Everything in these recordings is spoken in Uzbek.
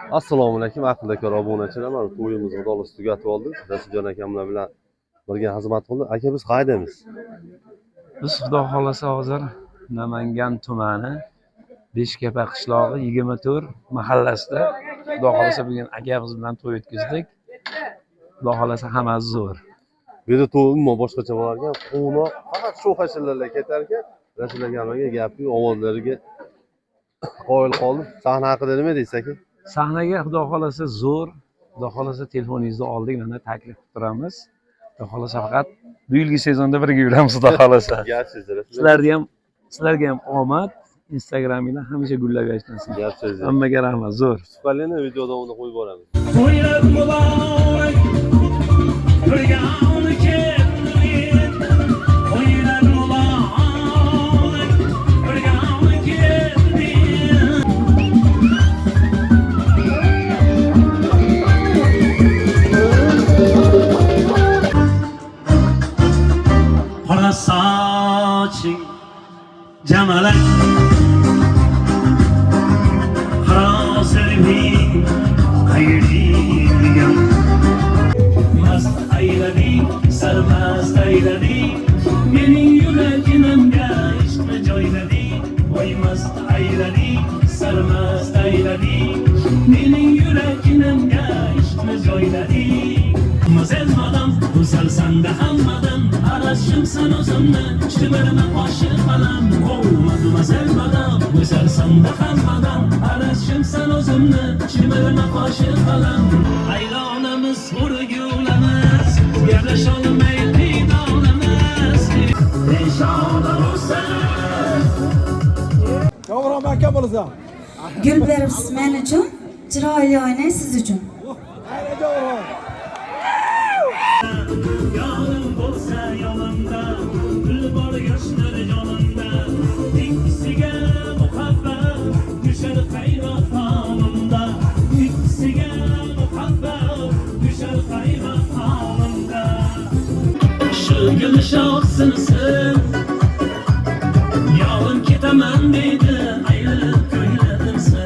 Assalomu alaykum, aqldakor obunachilar. Mana to'yimizni xudosi tugatib oldik. Rasuljon akamlar bilan birga xizmat qildik. Aka, biz qaydamiz? Biz xudo xolasa hozir Namangan tumani Beshkapa qishlog'i 24 mahallasida xudo xolasa bugun akamiz bilan to'y o'tkazdik. Xudo xolasa hammasi zo'r. Bu yerda to'y umuman boshqacha bo'lar ekan. Quvnoq, faqat shu hasharlarga ketar ekan. Rasul akamlarga gapi, ovozlariga qoyil qoldim. Sahna haqida nima deysiz aka? Sahnaga xudo xolasa zo'r. Xudo xolasa telefoningizni oldik, mana taklif qilib turamiz. Xudo xolasa faqat bu yilgi sezonda birga yuramiz xudo xolasa. Sizlarga ham omad. Instagraminglar hamisha gullab yashnasin. Hammaga rahmat, zo'r. Suhbatlarni video davomida qo'yib boramiz. Qora soching jamalak Xarosing qayerga mast aylading, sarmast aylading, mening yuragimga ishqni joylading. Voy mast aylading, sarmast aylading, mening yuragimga ishqni joylading. Mazel madam, go'zalsan da hammadan, arashimsan o'zimni, ishtimarma qo'shiq qalam. Oh, mazel madam, go'zalsan da hammadan, arashimsan o'zimni, ishtimarma qo'shiq qalam. Aylonamiz urgulamiz, gaplasholmay qiynalamiz. Inshaalloh bo'lsin. To'g'ri aka bo'lsa. Gul beribsiz men uchun, chiroyli o'ynay siz uchun. Ayni to'g'ri. Yonim bo'lsa yonimda, gul bor yoshlar jonimda. Ikkisiga muhabbat, düşer qaynoq qonimda. Ikkisiga muhabbat, düşer qaynoq qonimda. Shu gul shoxsinsin, yonim ketaman deydi, ayrilib ko'nglimsin.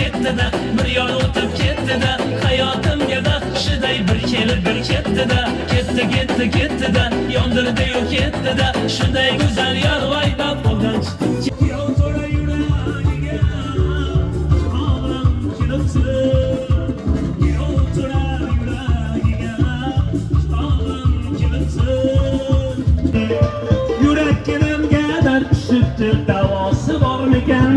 Ketdi-da, bir yo'l o'tib ketdi-da, hayotimga da shiday bir kelib bir ketdi-da, ketdi-da, yondirdi-yu ketdi-da, shunday go'zal yor voydab qo'ldan chiqdi. Yo to'la yuragiga olam kelibsin, yo to'la yuragiga olam kelibsin. Yurak kelimga dard tushibdi, davosi bormikan?